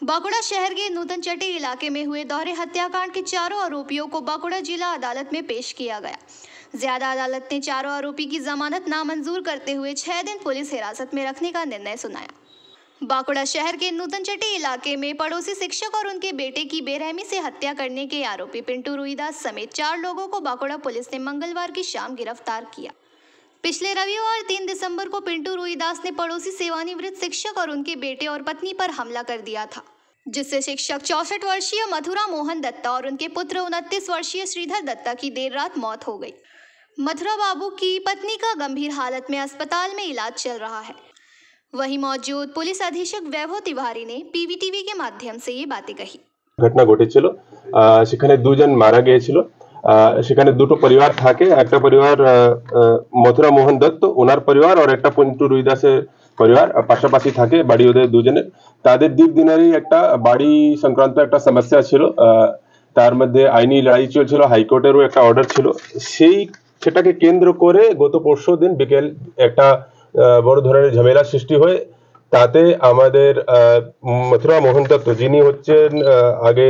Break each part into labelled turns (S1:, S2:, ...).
S1: बांकुड़ा शहर के नूतनचट्टी इलाके में हुए दोहरे हत्याकांड के चारों आरोपियों को बांकुड़ा जिला अदालत में पेश किया गया। ज्यादा अदालत ने चारों आरोपी की जमानत नामंजूर करते हुए 6 दिन पुलिस हिरासत में रखने का निर्णय सुनाया। बांकुड़ा शहर के नूतनचट्टी इलाके में पड़ोसी शिक्षक और उनके बेटे की बेरहमी से हत्या करने के आरोपी पिंटू रुईदास समेत 4 लोगों को बांकुड़ा पुलिस ने मंगलवार की शाम गिरफ्तार किया। पिछले रविवार 3 दिसंबर को पिंटू रुईदास ने पड़ोसी सेवानिवृत्त शिक्षक और उनके बेटे और पत्नी पर हमला कर दिया था, जिससे शिक्षक 64 वर्षीय मथुरा मोहन दत्ता और उनके पुत्र 29 वर्षीय श्रीधर दत्ता की देर रात मौत हो गई। मथुरा बाबू की पत्नी का गंभीर हालत में अस्पताल में इलाज चल रहा है। वहीं मौजूद पुलिस अधीक्षक वैभव तिवारी ने पीवीटीवी के माध्यम से ये बातें कही।
S2: घटना घटेছিল সেখানে দুজন মারা গিয়েছিল। সেখানে দুটো পরিবার থাকে, একটা পরিবার মথুরা মোহন দত্ত ওনার পরিবার আর একটা পিন্টু রুইদাসের পরিবার পাশাপাশি থাকে বাড়ি ওদের দুজনের। তাদের দীর্ঘদিনেরই একটা বাড়ি সংক্রান্ত একটা সমস্যা ছিল, তার মধ্যে আইনি লড়াই চলছিল, হাইকোর্টেরও একটা অর্ডার ছিল। সেটাকে কেন্দ্র করে গত পরশুদিন বিকেল একটা বড় ধরনের ঝামেলা সৃষ্টি হয়। তাতে আমাদের মথুরা মোহন দত্ত যিনি হচ্ছেন আগে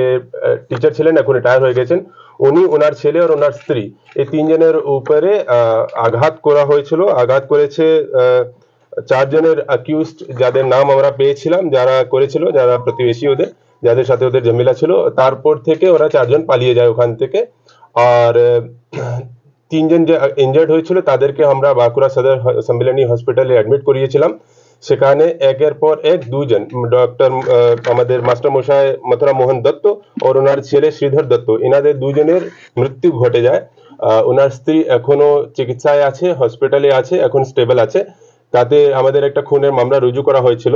S2: টিচার ছিলেন, এখন রিটায়ার হয়ে গেছেন, উনি ওনার ছেলে আর ওনার স্ত্রী এই তিনজনের উপরে আঘাত করা হয়েছিল। আঘাত করেছে 4 জনের অ্যাকিউজড, যাদের নাম আমরা পেয়েছিলাম, যারা করেছিল, যারা প্রতিবেশী ওদের, যাদের সাথে ওদের ঝামেলা ছিল। তারপর থেকে ওরা 4 জন পালিয়ে যায় ওখান থেকে। আর 3 জন যে ইনজার্ড হয়েছিল তাদেরকে আমরা বাঁকুড়া সদর সম্মিলনী হসপিটালে অ্যাডমিট করিয়েছিলাম। সেখানে একের পর এক 2 জন ডক্টর আমাদের মাস্টার মশাই মথুরা মোহন দত্ত আর ওনার ছেলে শ্রীধর দত্ত, এনাদের 2 জনের মৃত্যু ঘটে যায়। ওনার স্ত্রী এখনো চিকিৎসায় আছে, হসপিটালে আছে, এখন স্টেবল আছে। তাতে আমাদের একটা খুনের মামলা রুজু করা হয়েছিল।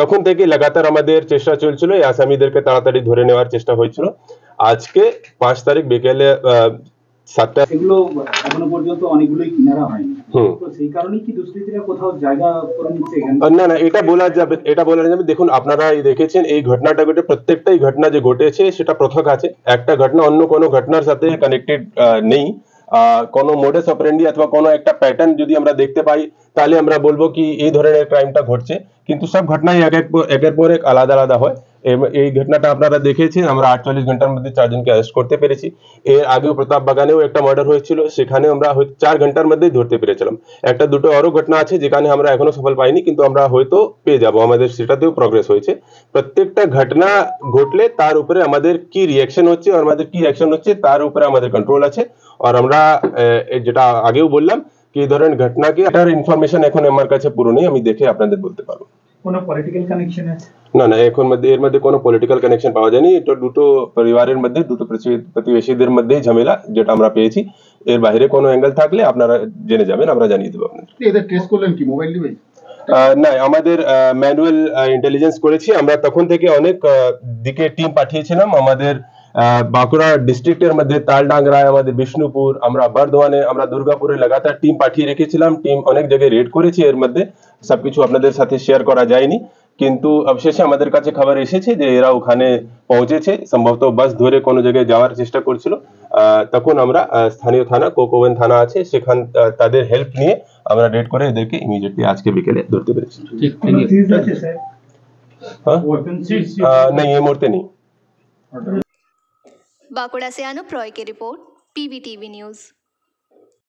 S2: তখন থেকে লাগাতার আমাদের চেষ্টা চলছিল, এই আসামিদেরকে তাড়াতাড়ি ধরে নেওয়ার চেষ্টা হয়েছিল। আজকে 5 তারিখ বিকেলে 7টা
S3: এগুলো এখনো পর্যন্ত অনেকগুলোই কিনারা হয়নি, তো সেই কারণেই কি দুষ্কৃতীরা কোথাও জায়গা করে নিচ্ছে এখানে?
S2: না, এটা বলা যাবে। দেখুন, আপনারা দেখেছেন এই ঘটনাটা ঘটে, প্রত্যেকটাই ঘটনা যে ঘটেছে সেটা পৃথক আছে। একটা ঘটনা অন্য কোনো ঘটনার সাথে কানেক্টেড নেই। কোনো মোডাস অপারেন্ডি অথবা কোনো একটা প্যাটার্ন যদি আমরা দেখতে পাই তাহলে আমরা বলবো কি এই ধরনের ক্রাইমটা ঘটছে, কিন্তু সব ঘটনাই একের পর এক আলাদা আলাদা হয়। এই ঘটনাটা আপনারা দেখেছেন, আমরা 48 ঘন্টার মধ্যে 4 জনকে অ্যারেস্ট করতে পেরেছি। এর আগেও প্রতাপ বাগানেও একটা মার্ডার হয়েছিল, সেখানে আমরা 4 ঘন্টার মধ্যেই ধরতে পেরেছিলাম। একটা দুটো আরো ঘটনা আছে যেখানে আমরা এখনো সফল পাইনি, কিন্তু আমরা হয়তো পেয়ে যাব, আমাদের সেটাতেও প্রগ্রেস হয়েছে। প্রত্যেকটা ঘটনা ঘটলে তার উপরে আমাদের কি রিঅ্যাকশন হচ্ছে আর আমাদের কি অ্যাকশন হচ্ছে তার উপরে আমাদের কন্ট্রোল আছে। আর আমরা যেটা আগেও বললাম কি এই ধরনের ঘটনাকে এটার ইনফরমেশন এখন আমার কাছে পুরো নেই, আমি দেখে আপনাদের বলতে পারবো।
S3: কোনো পলিটিক্যাল কানেকশন আছে?
S2: না, এর মধ্যে কোনো পলিটিক্যাল কানেকশন পাওয়া যায়নি। এটা দুটো পরিবারের মধ্যে, দুটো প্রতিবেশীদের মধ্যেই ঝামেলা যেটা আমরা পেয়েছি। এর বাইরে কোনো অ্যাঙ্গেল থাকলে আপনারা জেনে যাবেন, আমরা জানিয়ে দেবো আপনাদের।
S3: এদের ট্রেস করলেন কি মোবাইল ডিভাইস?
S2: না, আমাদের ম্যানুয়াল ইন্টেলিজেন্স করেছি আমরা। তখন থেকে অনেক দিকে টিম পাঠিয়েছিলাম। আমাদের বাঁকুড়া ডিস্ট্রিক্টের মধ্যে তালডাংরায়, আমাদের বিষ্ণুপুর, আমরা বর্ধমানে, আমরা দুর্গাপুরে লাগাতার টিম পাঠিয়ে রেখেছিলাম। টিম অনেক জায়গায় রেড করেছে, এর মধ্যে সবকিছু আপনাদের সাথে শেয়ার করা যায়নি, কিন্তু অবশেষে আমাদের কাছে খবর এসেছে যে এরা ওখানে পৌঁছেছে, সম্ভবত বাস ধরে কোনো জায়গায় যাওয়ার চেষ্টা করছিল। তখন আমরা স্থানীয় থানা কোকোভেন থানা আছে, সেখান তাদের হেল্প নিয়ে আমরা রেড করে এদেরকে ইমিডিয়েটলি আজকে বিকেলে ধরতে পেরেছি। नहीं, ये मूर्ति नहीं।
S1: बांकुड़ा से अनुप रॉय की रिपोर्ट, पीवीटीवी न्यूज।